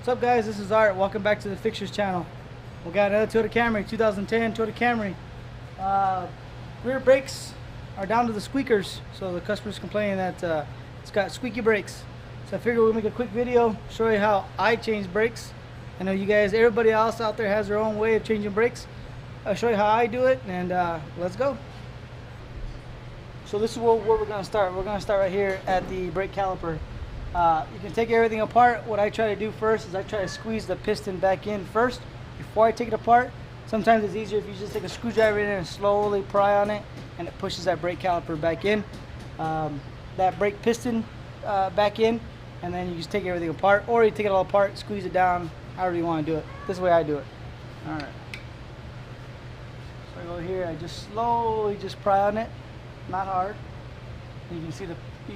What's up, guys? This is Art. Welcome back to the Fixtures channel. We got another Toyota Camry, 2010 Toyota Camry. Rear brakes are down to the squeakers, so the customer's complaining that it's got squeaky brakes. So I figured we'll make a quick video, show you how I change brakes. I know you guys, everybody else out there has their own way of changing brakes. I'll show you how I do it, and let's go. So this is where we're going to start. We're going to start right here at the brake caliper. You can take everything apart. What I try to do first is I try to squeeze the piston back in first before I take it apart. Sometimes it's easier if you just take a screwdriver in and slowly pry on it, and it pushes that brake caliper back in, that brake piston back in, and then you just take everything apart, or you take it all apart, squeeze it down, however you want to do it. This is the way I do it. All right. So I go here, I just slowly just pry on it, not hard. And you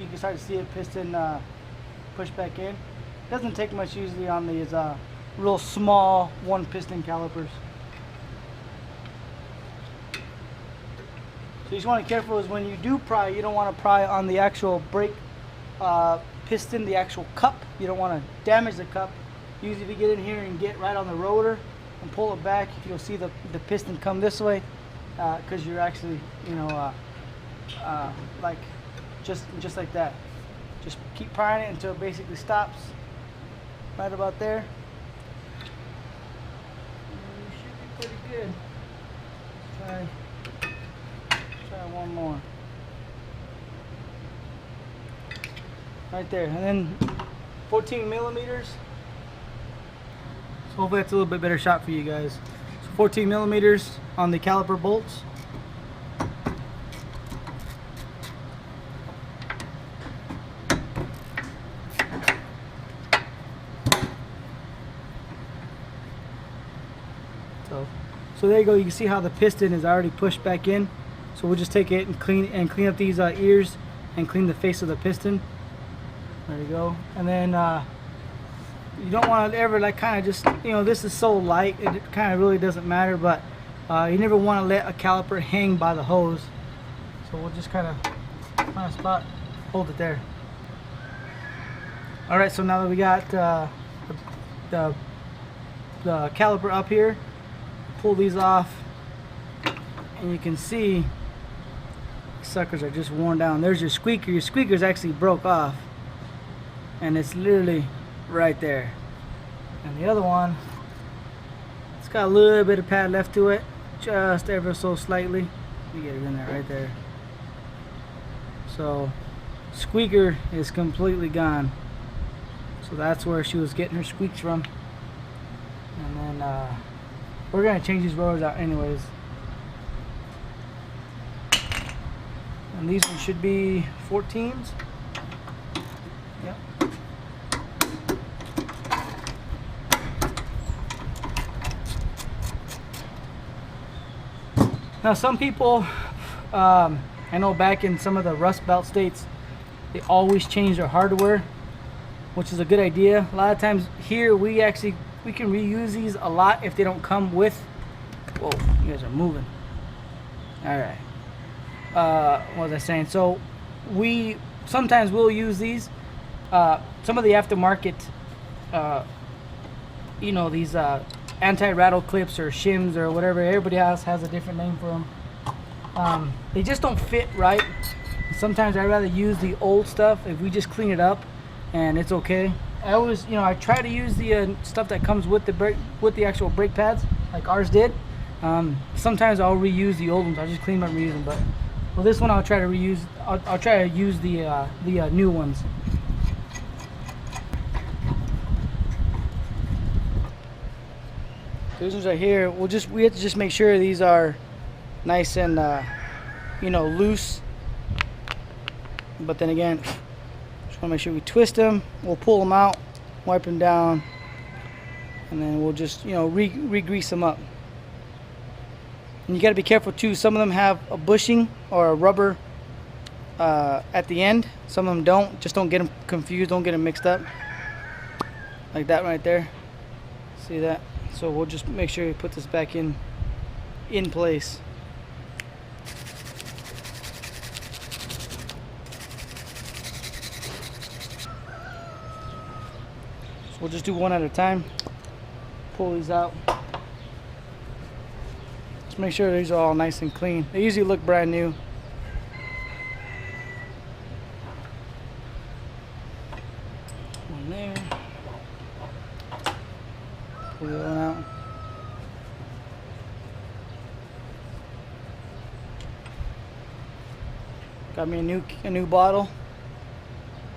can start to see the piston push back in. Doesn't take much usually on these real small one piston calipers. So you just want to be careful is when you do pry, you don't want to pry on the actual brake piston, the actual cup. You don't want to damage the cup. Usually if you get in here and get right on the rotor and pull it back, you'll see the piston come this way, because you're actually, you know, like just like that. Just keep prying it until it basically stops right about there. And you should be pretty good. Try one more. Right there. And then 14 millimeters. So hopefully that's a little bit better shot for you guys. So 14 millimeters on the caliper bolts. So there you go. You can see how the piston is already pushed back in. So we'll just take it and clean up these ears and clean the face of the piston. There you go. And then you don't want to ever like kind of just, you know, this is so light, it kind of really doesn't matter, but you never want to let a caliper hang by the hose. So we'll just kind of find a spot, hold it there. All right. So now that we got the caliper up here, pull these off, and you can see suckers are just worn down. There's your squeaker. Your squeaker's actually broke off, and it's literally right there. And the other one, it's got a little bit of pad left to it, just ever so slightly. Let me get it in there, right there. So squeaker is completely gone. So that's where she was getting her squeaks from. And then we're gonna change these rotors out anyways. And these ones should be 14s. Yep. Now some people, I know back in some of the Rust Belt states, they always change their hardware, which is a good idea. A lot of times here we can reuse these a lot if they don't come with. Whoa, you guys are moving. All right. What was I saying? So we sometimes will use these. Some of the aftermarket, you know, these anti-rattle clips or shims or whatever. Everybody else has a different name for them. They just don't fit right. Sometimes I'd rather use the old stuff if we just clean it up, and it's okay. I always, you know, I try to use the stuff that comes with the brake, with the actual brake pads, like ours did. Sometimes I'll reuse the old ones. I'll just clean them up and reuse them. But for this one, I'll try to reuse. I'll try to use the new ones. These ones right here, we have to just make sure these are nice and you know, loose. But then again, just want to make sure we twist them. We'll pull them out, wipe them down, and then we'll just, you know, re-grease them up. And you got to be careful too. Some of them have a bushing or a rubber at the end. Some of them don't. Just don't get them confused. Don't get them mixed up. Like that right there. See that? So we'll just make sure we put this back in place. So we'll just do one at a time. Pull these out. Just make sure these are all nice and clean. They usually look brand new. One there. Pull the other one out. Got me a new bottle.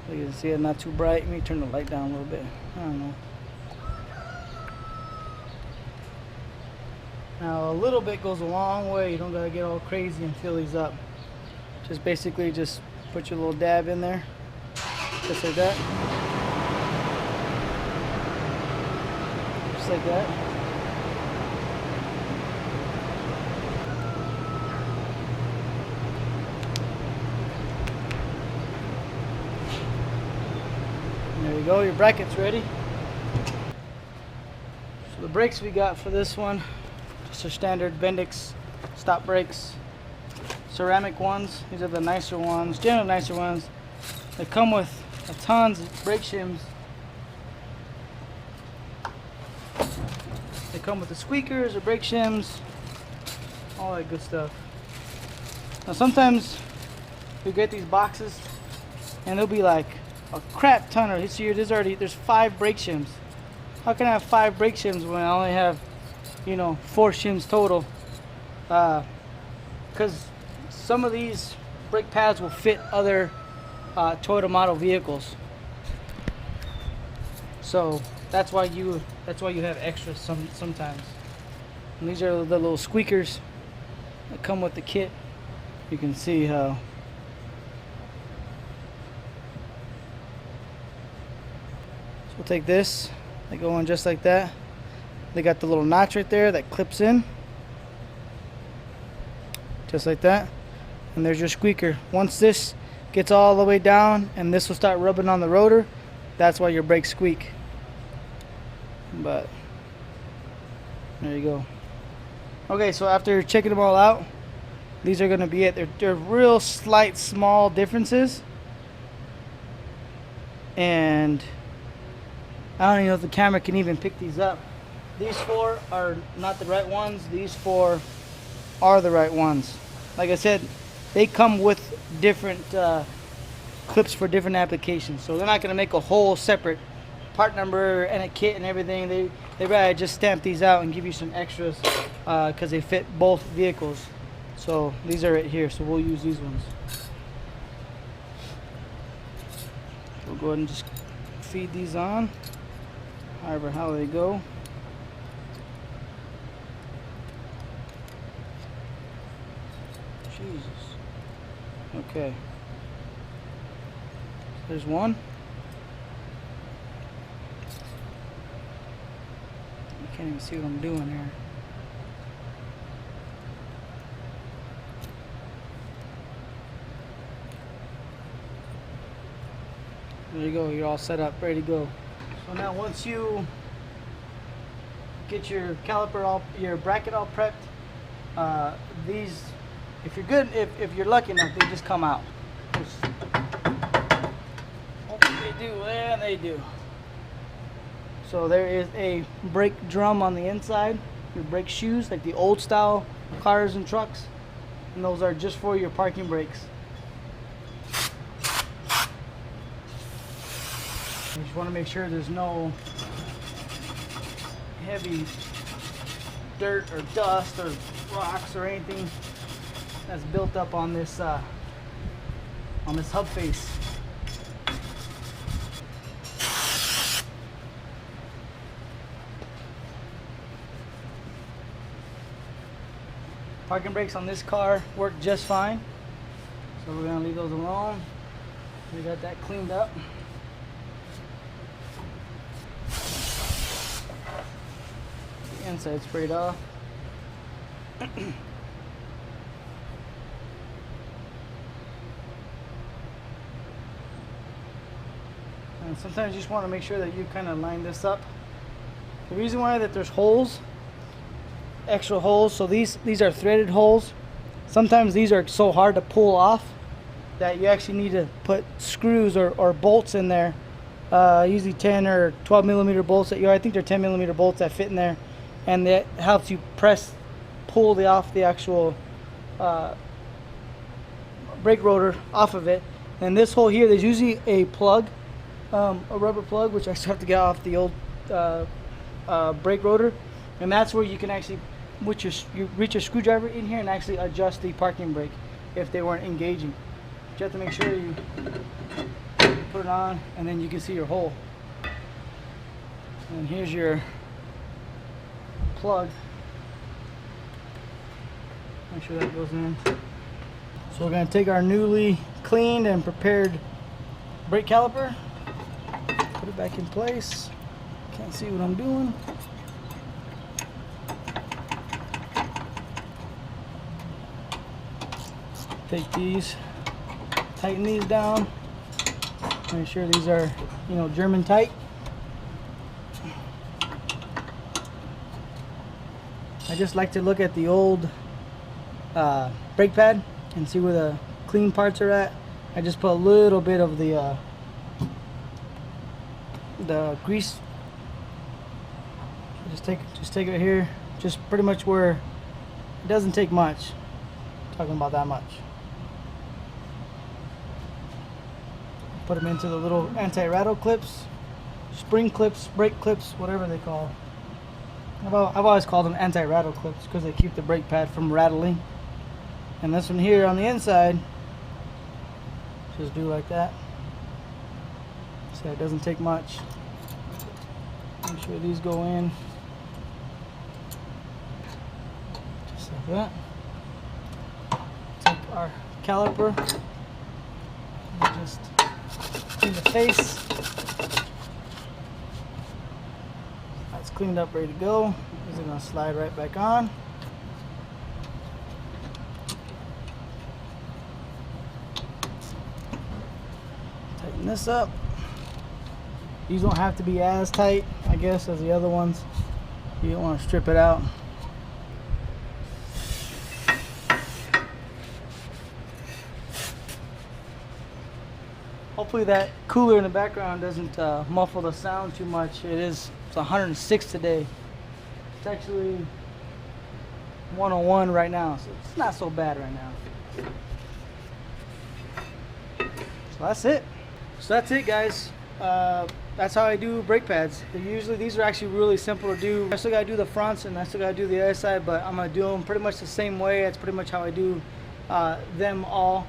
So you can see it not too bright. Let me turn the light down a little bit. I don't know. Now a little bit goes a long way. You don't gotta get all crazy and fill these up. Just basically just put your little dab in there. Just like that. Just like that. There you go, your bracket's ready. So the brakes we got for this one, just our standard Bendix stop brakes. Ceramic ones, these are the nicer ones, generally nicer ones. They come with tons of brake shims. They come with the squeakers, the brake shims, all that good stuff. Now sometimes you get these boxes and they'll be like a crap ton of this year. There's 5 brake shims. How can I have 5 brake shims when I only have, you know, 4 shims total? Because some of these brake pads will fit other Toyota model vehicles. So that's why you have extras sometimes. And these are the little squeakers that come with the kit. You can see how. So we'll take this, they go in just like that. They got the little notch right there that clips in. Just like that. And there's your squeaker. Once this gets all the way down and this will start rubbing on the rotor, that's why your brakes squeak. But there you go. Okay, so after checking them all out, these are going to be it. They're real slight small differences. And I don't even know if the camera can even pick these up. These 4 are not the right ones. These 4 are the right ones. Like I said, they come with different clips for different applications. So they're not going to make a whole separate part number and a kit and everything. They rather just stamp these out and give you some extras because they fit both vehicles. So these are it here. So we'll use these ones. We'll go ahead and just feed these on. However, how they go. Jesus. Okay. There's one. I can't even see what I'm doing here. There you go. You're all set up, ready to go. So now once you get your caliper your bracket all prepped, these, if you're good, if you're lucky enough, they just come out. Hopefully they do, and they do. So there is a brake drum on the inside, your brake shoes, like the old style cars and trucks, and those are just for your parking brakes. You just want to make sure there's no heavy dirt or dust or rocks or anything that's built up on this hub face. Parking brakes on this car work just fine, so we're gonna leave those alone. We got that cleaned up. Inside sprayed off. And sometimes you just want to make sure that you kind of line this up. The reason why that there's holes, extra holes, so these are threaded holes. Sometimes these are so hard to pull off that you actually need to put screws or bolts in there usually 10 or 12 millimeter bolts that I think they're 10 millimeter bolts that fit in there, and that helps you pull off the actual brake rotor off of it. And this hole here, there's usually a plug, a rubber plug, which I still have to get off the old brake rotor, and that's where you can actually you reach a screwdriver in here and actually adjust the parking brake if they weren't engaging. But you have to make sure you put it on, and then you can see your hole. And here's your plug. Make sure that goes in. So we're going to take our newly cleaned and prepared brake caliper, put it back in place. Can't see what I'm doing. Take these, tighten these down. Make sure these are, you know, German tight. I just like to look at the old brake pad and see where the clean parts are at. I just put a little bit of the grease. Just take it here, just pretty much where it doesn't take much. I'm talking about that much. Put them into the little anti-rattle clips, spring clips, brake clips, whatever they call. I've always called them anti-rattle clips because they keep the brake pad from rattling. And this one here on the inside, just do like that. So it doesn't take much. Make sure these go in. Just like that. Take our caliper and just clean the face. That's cleaned up, ready to go. These are going to slide right back on. Tighten this up. These don't have to be as tight, I guess, as the other ones. You don't want to strip it out. Hopefully that cooler in the background doesn't muffle the sound too much. It's 106 today. It's actually 101 right now, so it's not so bad right now. So that's it. So that's it, guys. That's how I do brake pads. These are actually really simple to do. I still gotta do the fronts and I still gotta do the other side, but I'm gonna do them pretty much the same way. That's pretty much how I do them all.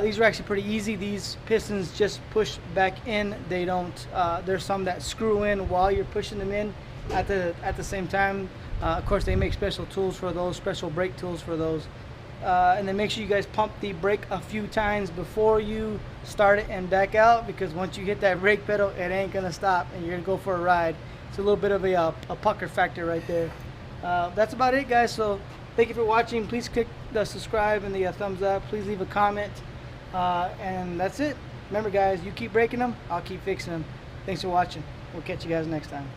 These are actually pretty easy. These pistons just push back in. They don't. There's some that screw in while you're pushing them in at the same time. Of course, they make special tools for those, special brake tools for those. And then make sure you guys pump the brake a few times before you start it and back out, because once you hit that brake pedal, it ain't gonna stop and you're gonna go for a ride. It's a little bit of a pucker factor right there. That's about it, guys. So thank you for watching. Please click the subscribe and the thumbs up. Please leave a comment. And that's it. Remember, guys, you keep breaking them, I'll keep fixing them. Thanks for watching. We'll catch you guys next time.